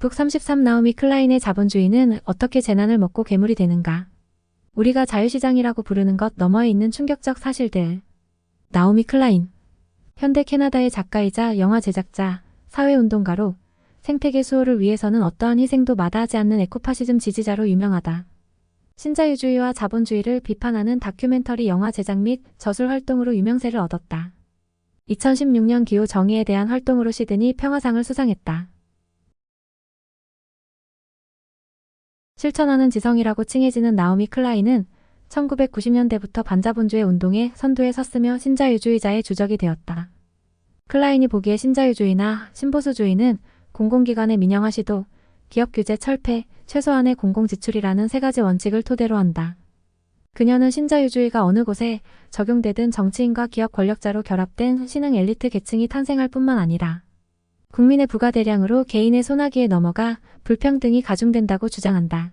북33 나오미 클라인의 자본주의는 어떻게 재난을 먹고 괴물이 되는가? 우리가 자유시장이라고 부르는 것 너머에 있는 충격적 사실들. 나오미 클라인. 현대 캐나다의 작가이자 영화 제작자, 사회운동가로 생태계 수호를 위해서는 어떠한 희생도 마다하지 않는 에코파시즘 지지자로 유명하다. 신자유주의와 자본주의를 비판하는 다큐멘터리 영화 제작 및 저술 활동으로 유명세를 얻었다. 2016년 기후 정의에 대한 활동으로 시드니 평화상을 수상했다. 실천하는 지성이라고 칭해지는 나오미 클라인은 1990년대부터 반자본주의 운동의 선두에 섰으며 신자유주의자의 주적이 되었다. 클라인이 보기에 신자유주의나 신보수주의는 공공기관의 민영화 시도, 기업 규제 철폐, 최소한의 공공지출이라는 세 가지 원칙을 토대로 한다. 그녀는 신자유주의가 어느 곳에 적용되든 정치인과 기업 권력자로 결합된 신흥 엘리트 계층이 탄생할 뿐만 아니라 국민의 부가 대량으로 개인의 손아귀에 넘어가 불평등이 가중된다고 주장한다.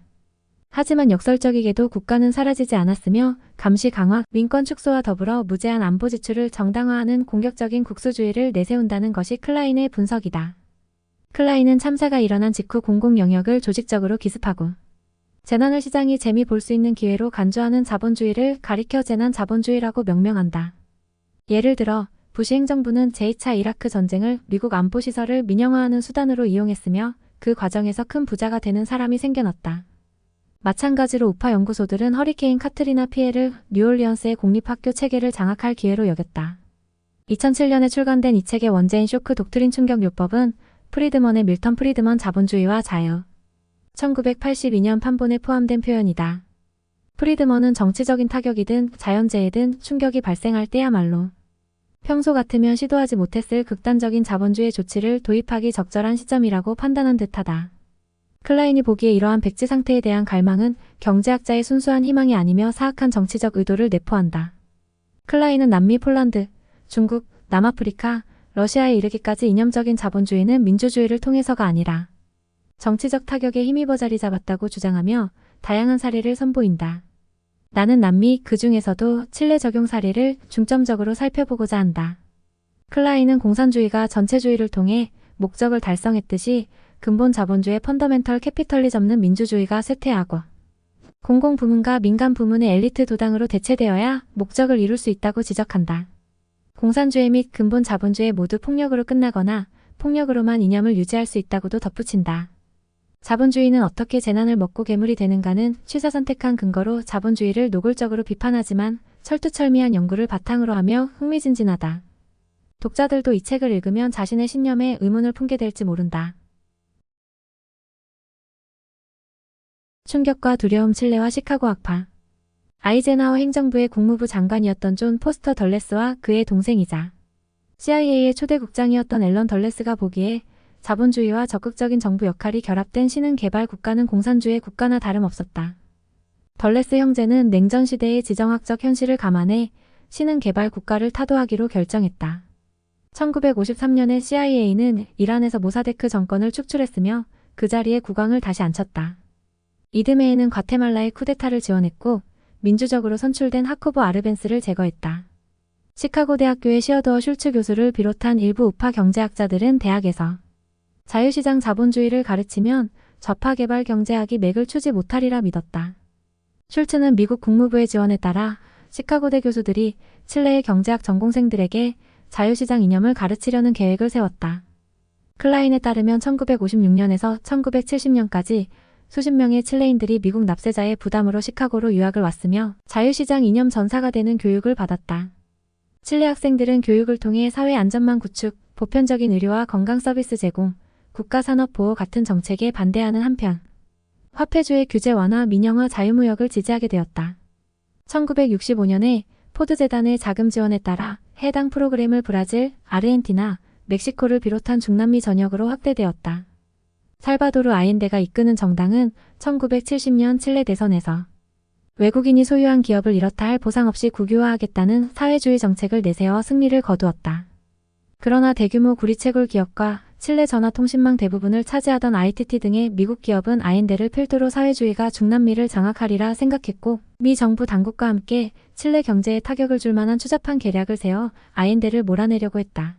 하지만 역설적이게도 국가는 사라지지 않았으며 감시 강화, 민권 축소와 더불어 무제한 안보 지출을 정당화하는 공격적인 국수주의를 내세운다는 것이 클라인의 분석이다. 클라인은 참사가 일어난 직후 공공 영역을 조직적으로 기습하고 재난을 시장이 재미 볼 수 있는 기회로 간주하는 자본주의를 가리켜 재난 자본주의라고 명명한다. 예를 들어 부시 행정부는 제2차 이라크 전쟁을 미국 안보시설을 민영화하는 수단으로 이용했으며 그 과정에서 큰 부자가 되는 사람이 생겨났다. 마찬가지로 우파 연구소들은 허리케인 카트리나 피해를 뉴올리언스의 공립학교 체계를 장악할 기회로 여겼다. 2007년에 출간된 이 책의 원제인 쇼크 독트린 충격요법은 프리드먼의 밀턴 프리드먼 자본주의와 자유 1982년 판본에 포함된 표현이다. 프리드먼은 정치적인 타격이든 자연재해든 충격이 발생할 때야말로 평소 같으면 시도하지 못했을 극단적인 자본주의 조치를 도입하기 적절한 시점이라고 판단한 듯하다. 클라인이 보기에 이러한 백지 상태에 대한 갈망은 경제학자의 순수한 희망이 아니며 사악한 정치적 의도를 내포한다. 클라인은 남미, 폴란드, 중국, 남아프리카, 러시아에 이르기까지 이념적인 자본주의는 민주주의를 통해서가 아니라 정치적 타격에 힘입어 자리 잡았다고 주장하며 다양한 사례를 선보인다. 나는 남미, 그 중에서도 칠레 적용 사례를 중점적으로 살펴보고자 한다. 클라인은 공산주의가 전체주의를 통해 목적을 달성했듯이 근본 자본주의 펀더멘털 캐피털리즘는 민주주의가 쇠퇴하고 공공부문과 민간부문의 엘리트 도당으로 대체되어야 목적을 이룰 수 있다고 지적한다. 공산주의 및 근본 자본주의 모두 폭력으로 끝나거나 폭력으로만 이념을 유지할 수 있다고도 덧붙인다. 자본주의는 어떻게 재난을 먹고 괴물이 되는가는 취사 선택한 근거로 자본주의를 노골적으로 비판하지만 철두철미한 연구를 바탕으로 하며 흥미진진하다. 독자들도 이 책을 읽으면 자신의 신념에 의문을 품게 될지 모른다. 충격과 두려움 칠레와 시카고 학파. 아이젠하워 행정부의 국무부 장관이었던 존 포스터 덜레스와 그의 동생이자 CIA의 초대 국장이었던 앨런 덜레스가 보기에 자본주의와 적극적인 정부 역할이 결합된 신흥 개발 국가는 공산주의 국가나 다름없었다. 덜레스 형제는 냉전 시대의 지정학적 현실을 감안해 신흥 개발 국가를 타도하기로 결정했다. 1953년에 CIA는 이란에서 모사데크 정권을 축출했으며 그 자리에 국왕을 다시 앉혔다. 이듬해에는 과테말라의 쿠데타를 지원했고 민주적으로 선출된 하코보 아르벤스를 제거했다. 시카고 대학교의 시어도어 슐츠 교수를 비롯한 일부 우파 경제학자들은 대학에서 자유시장 자본주의를 가르치면 좌파 개발 경제학이 맥을 추지 못하리라 믿었다. 슐츠는 미국 국무부의 지원에 따라 시카고대 교수들이 칠레의 경제학 전공생들에게 자유시장 이념을 가르치려는 계획을 세웠다. 클라인에 따르면 1956년에서 1970년까지 수십 명의 칠레인들이 미국 납세자의 부담으로 시카고로 유학을 왔으며 자유시장 이념 전사가 되는 교육을 받았다. 칠레 학생들은 교육을 통해 사회 안전망 구축, 보편적인 의료와 건강 서비스 제공, 국가산업보호 같은 정책에 반대하는 한편 화폐주의 규제 완화, 민영화, 자유무역을 지지하게 되었다. 1965년에 포드재단의 자금 지원에 따라 해당 프로그램을 브라질, 아르헨티나, 멕시코를 비롯한 중남미 전역으로 확대되었다. 살바도르 아옌데가 이끄는 정당은 1970년 칠레 대선에서 외국인이 소유한 기업을 이렇다 할 보상 없이 국유화하겠다는 사회주의 정책을 내세워 승리를 거두었다. 그러나 대규모 구리채굴 기업과 칠레 전화통신망 대부분을 차지하던 ITT 등의 미국 기업은 아옌데를 필두로 사회주의가 중남미를 장악하리라 생각했고 미 정부 당국과 함께 칠레 경제에 타격을 줄 만한 추잡한 계략을 세워 아옌데를 몰아내려고 했다.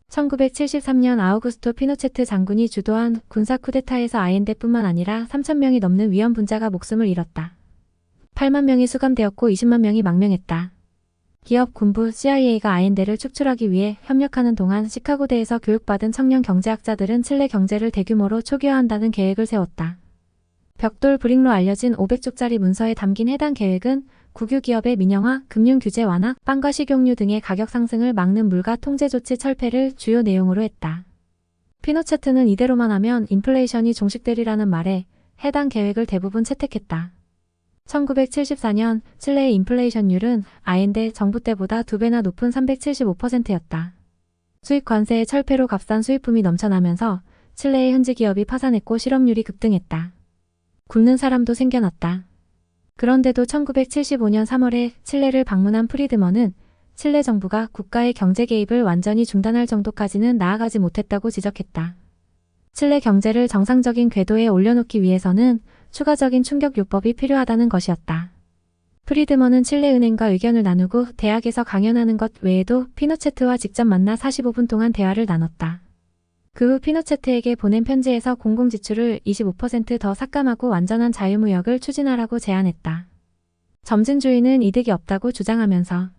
1973년 아우구스토 피노체트 장군이 주도한 군사 쿠데타에서 아엔데뿐만 아니라 3,000명이 넘는 위험 분자가 목숨을 잃었다. 8만 명이 수감되었고 20만 명이 망명했다. 기업, 군부, CIA가 아엔데를 축출하기 위해 협력하는 동안 시카고대에서 교육받은 청년 경제학자들은 칠레 경제를 대규모로 초기화한다는 계획을 세웠다. 벽돌 브릭로 알려진 500쪽짜리 문서에 담긴 해당 계획은 국유 기업의 민영화, 금융 규제 완화, 빵과 식용유 등의 가격 상승을 막는 물가 통제 조치 철폐를 주요 내용으로 했다. 피노체트는 이대로만 하면 인플레이션이 종식되리라는 말에 해당 계획을 대부분 채택했다. 1974년 칠레의 인플레이션율은 아엔데 정부 때보다 2배나 높은 375%였다. 수입 관세의 철폐로 값싼 수입품이 넘쳐나면서 칠레의 현지 기업이 파산했고 실업률이 급등했다. 굶는 사람도 생겨났다. 그런데도 1975년 3월에 칠레를 방문한 프리드먼은 칠레 정부가 국가의 경제 개입을 완전히 중단할 정도까지는 나아가지 못했다고 지적했다. 칠레 경제를 정상적인 궤도에 올려놓기 위해서는 추가적인 충격 요법이 필요하다는 것이었다. 프리드먼은 칠레 은행과 의견을 나누고 대학에서 강연하는 것 외에도 피노체트와 직접 만나 45분 동안 대화를 나눴다. 그 후 피노체트에게 보낸 편지에서 공공지출을 25% 더 삭감하고 완전한 자유무역을 추진하라고 제안했다. 점진주의는 이득이 없다고 주장하면서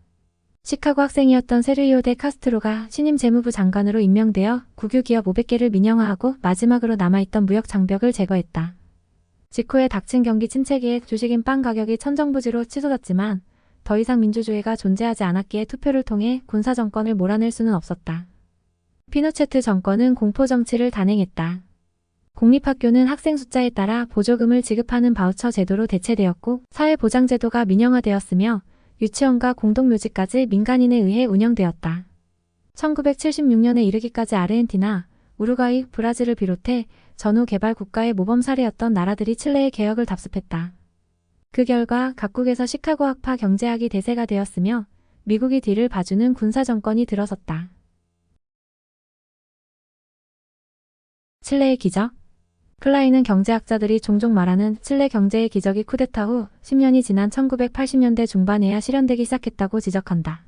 시카고 학생이었던 세르히오 데 카스트로가 신임 재무부 장관으로 임명되어 국유 기업 500개를 민영화하고 마지막으로 남아있던 무역 장벽을 제거했다. 직후에 닥친 경기 침체기에 주식인 빵 가격이 천정부지로 치솟았지만 더 이상 민주주의가 존재하지 않았기에 투표를 통해 군사정권을 몰아낼 수는 없었다. 피노체트 정권은 공포정치를 단행했다. 공립학교는 학생 숫자에 따라 보조금을 지급하는 바우처 제도로 대체되었고 사회보장제도가 민영화되었으며 유치원과 공동묘지까지 민간인에 의해 운영되었다. 1976년에 이르기까지 아르헨티나, 우루과이, 브라질을 비롯해 전후 개발 국가의 모범 사례였던 나라들이 칠레의 개혁을 답습했다. 그 결과 각국에서 시카고 학파 경제학이 대세가 되었으며 미국이 뒤를 봐주는 군사정권이 들어섰다. 칠레의 기적? 클라인은 경제학자들이 종종 말하는 칠레 경제의 기적이 쿠데타 후 10년이 지난 1980년대 중반에야 실현되기 시작했다고 지적한다.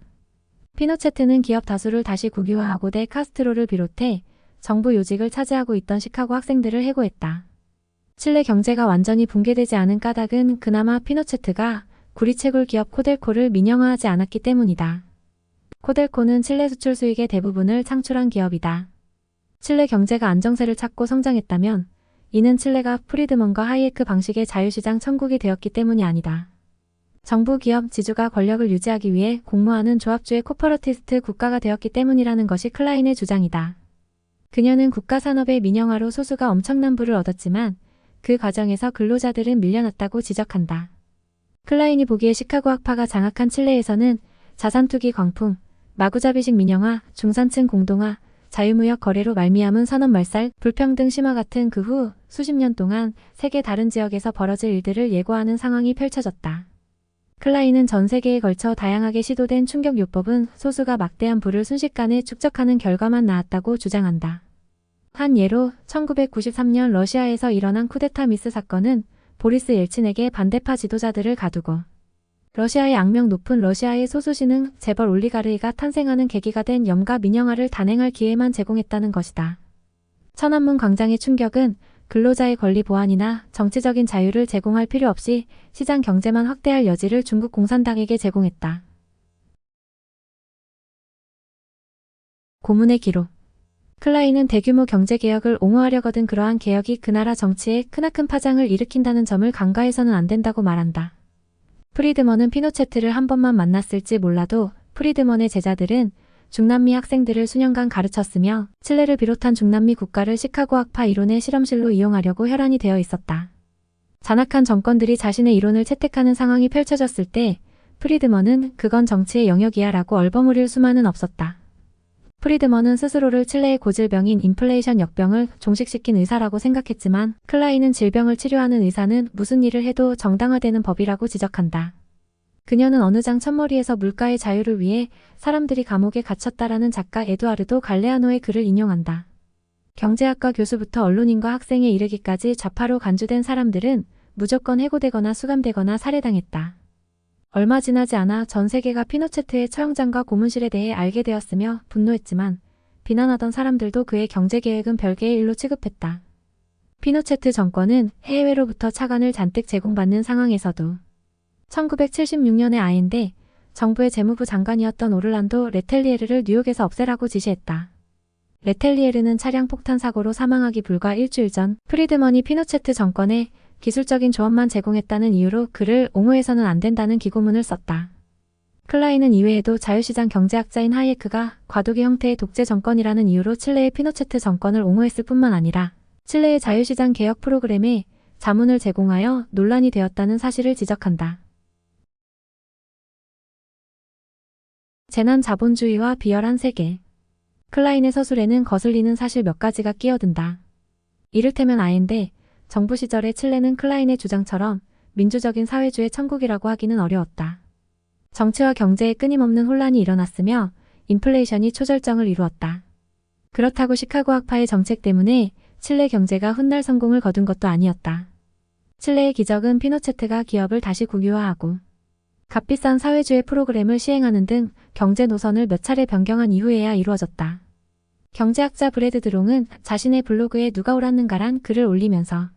피노체트는 기업 다수를 다시 국유화하고 데 카스트로를 비롯해 정부 요직을 차지하고 있던 시카고 학생들을 해고했다. 칠레 경제가 완전히 붕괴되지 않은 까닭은 그나마 피노체트가 구리채굴 기업 코델코를 민영화하지 않았기 때문이다. 코델코는 칠레 수출 수익의 대부분을 창출한 기업이다. 칠레 경제가 안정세를 찾고 성장했다면 이는 칠레가 프리드먼과 하이에크 방식의 자유시장 천국이 되었기 때문이 아니다. 정부 기업 지주가 권력을 유지하기 위해 공모하는 조합주의 코퍼러티스트 국가가 되었기 때문이라는 것이 클라인의 주장이다. 그녀는 국가산업의 민영화로 소수가 엄청난 부를 얻었지만 그 과정에서 근로자들은 밀려났다고 지적한다. 클라인이 보기에 시카고 학파가 장악한 칠레에서는 자산투기 광풍, 마구잡이식 민영화, 중산층 공동화, 자유무역 거래로 말미암은 산업말살, 불평등 심화 같은 그 후 수십 년 동안 세계 다른 지역에서 벌어질 일들을 예고하는 상황이 펼쳐졌다. 클라인은 전 세계에 걸쳐 다양하게 시도된 충격요법은 소수가 막대한 부를 순식간에 축적하는 결과만 나왔다고 주장한다. 한 예로 1993년 러시아에서 일어난 쿠데타 미스 사건은 보리스 옐친에게 반대파 지도자들을 가두고 러시아의 악명 높은 러시아의 소수신흥 재벌 올리가르이가 탄생하는 계기가 된 염가 민영화를 단행할 기회만 제공했다는 것이다. 천안문 광장의 충격은 근로자의 권리 보완이나 정치적인 자유를 제공할 필요 없이 시장 경제만 확대할 여지를 중국 공산당에게 제공했다. 고문의 기록. 클라인은 대규모 경제개혁을 옹호하려거든 그러한 개혁이 그 나라 정치에 크나큰 파장을 일으킨다는 점을 간과해서는 안 된다고 말한다. 프리드먼은 피노체트를 한 번만 만났을지 몰라도 프리드먼의 제자들은 중남미 학생들을 수년간 가르쳤으며 칠레를 비롯한 중남미 국가를 시카고 학파 이론의 실험실로 이용하려고 혈안이 되어 있었다. 잔악한 정권들이 자신의 이론을 채택하는 상황이 펼쳐졌을 때 프리드먼은 그건 정치의 영역이야 라고 얼버무릴 수만은 없었다. 프리드먼은 스스로를 칠레의 고질병인 인플레이션 역병을 종식시킨 의사라고 생각했지만 클라인은 질병을 치료하는 의사는 무슨 일을 해도 정당화되는 법이라고 지적한다. 그녀는 어느 장 첫머리에서 물가의 자유를 위해 사람들이 감옥에 갇혔다라는 작가 에두아르도 갈레아노의 글을 인용한다. 경제학과 교수부터 언론인과 학생에 이르기까지 좌파로 간주된 사람들은 무조건 해고되거나 수감되거나 살해당했다. 얼마 지나지 않아 전 세계가 피노체트의 처형장과 고문실에 대해 알게 되었으며 분노했지만 비난하던 사람들도 그의 경제계획은 별개의 일로 취급했다. 피노체트 정권은 해외로부터 차관을 잔뜩 제공받는 상황에서도 1976년의 아인데 정부의 재무부 장관이었던 오를란도 레텔리에르를 뉴욕에서 없애라고 지시했다. 레텔리에르는 차량 폭탄 사고로 사망하기 불과 일주일 전 프리드먼이 피노체트 정권에 기술적인 조언만 제공했다는 이유로 그를 옹호해서는 안 된다는 기고문을 썼다. 클라인은 이외에도 자유시장 경제학자인 하이에크가 과도기 형태의 독재 정권이라는 이유로 칠레의 피노체트 정권을 옹호했을 뿐만 아니라 칠레의 자유시장 개혁 프로그램에 자문을 제공하여 논란이 되었다는 사실을 지적한다. 재난 자본주의와 비열한 세계. 클라인의 서술에는 거슬리는 사실 몇 가지가 끼어든다. 이를테면 아인데 정부 시절의 칠레는 클라인의 주장처럼 민주적인 사회주의 천국이라고 하기는 어려웠다. 정치와 경제에 끊임없는 혼란이 일어났으며 인플레이션이 초절정을 이루었다. 그렇다고 시카고 학파의 정책 때문에 칠레 경제가 훗날 성공을 거둔 것도 아니었다. 칠레의 기적은 피노체트가 기업을 다시 국유화하고 값비싼 사회주의 프로그램을 시행하는 등 경제 노선을 몇 차례 변경한 이후에야 이루어졌다. 경제학자 브래드 드롱은 자신의 블로그에 누가 옳았는가란 글을 올리면서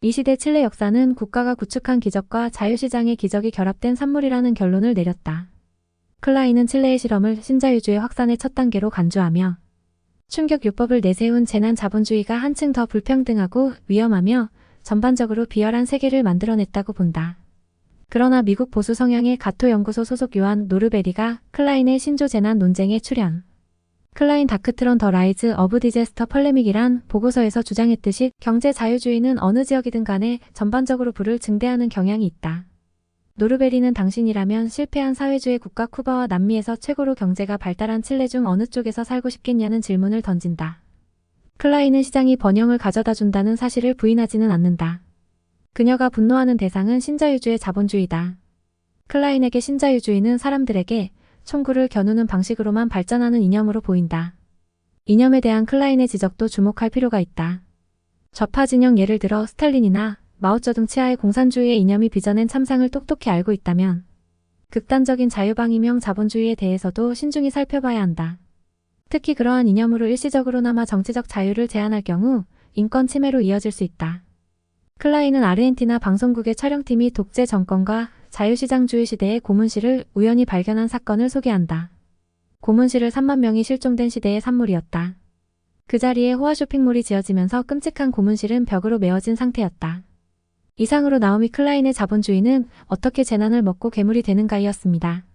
이 시대 칠레 역사는 국가가 구축한 기적과 자유시장의 기적이 결합된 산물이라는 결론을 내렸다. 클라인은 칠레의 실험을 신자유주의 확산의 첫 단계로 간주하며 충격요법을 내세운 재난 자본주의가 한층 더 불평등하고 위험하며 전반적으로 비열한 세계를 만들어냈다고 본다. 그러나 미국 보수 성향의 가토 연구소 소속 요한 노르베리가 클라인의 신조 재난 논쟁에 출연. 클라인 다크트론 더 라이즈 어브 디제스터 펄레믹이란 보고서에서 주장했듯이 경제 자유주의는 어느 지역이든 간에 전반적으로 부를 증대하는 경향이 있다. 노르베리는 당신이라면 실패한 사회주의 국가 쿠바와 남미에서 최고로 경제가 발달한 칠레 중 어느 쪽에서 살고 싶겠냐는 질문을 던진다. 클라인은 시장이 번영을 가져다준다는 사실을 부인하지는 않는다. 그녀가 분노하는 대상은 신자유주의 자본주의다. 클라인에게 신자유주의는 사람들에게 총구를 겨누는 방식으로만 발전하는 이념으로 보인다. 이념에 대한 클라인의 지적도 주목할 필요가 있다. 좌파 진영 예를 들어 스탈린이나 마오쩌둥 치하의 공산주의의 이념이 빚어낸 참상을 똑똑히 알고 있다면 극단적인 자유방임형 자본주의에 대해서도 신중히 살펴봐야 한다. 특히 그러한 이념으로 일시적으로나마 정치적 자유를 제한할 경우 인권 침해로 이어질 수 있다. 클라인은 아르헨티나 방송국의 촬영팀이 독재 정권과 자유시장주의 시대의 고문실을 우연히 발견한 사건을 소개한다. 고문실을 3만 명이 실종된 시대의 산물이었다. 그 자리에 호화 쇼핑몰이 지어지면서 끔찍한 고문실은 벽으로 메어진 상태였다. 이상으로 나오미 클라인의 자본주의는 어떻게 재난을 먹고 괴물이 되는가이었습니다.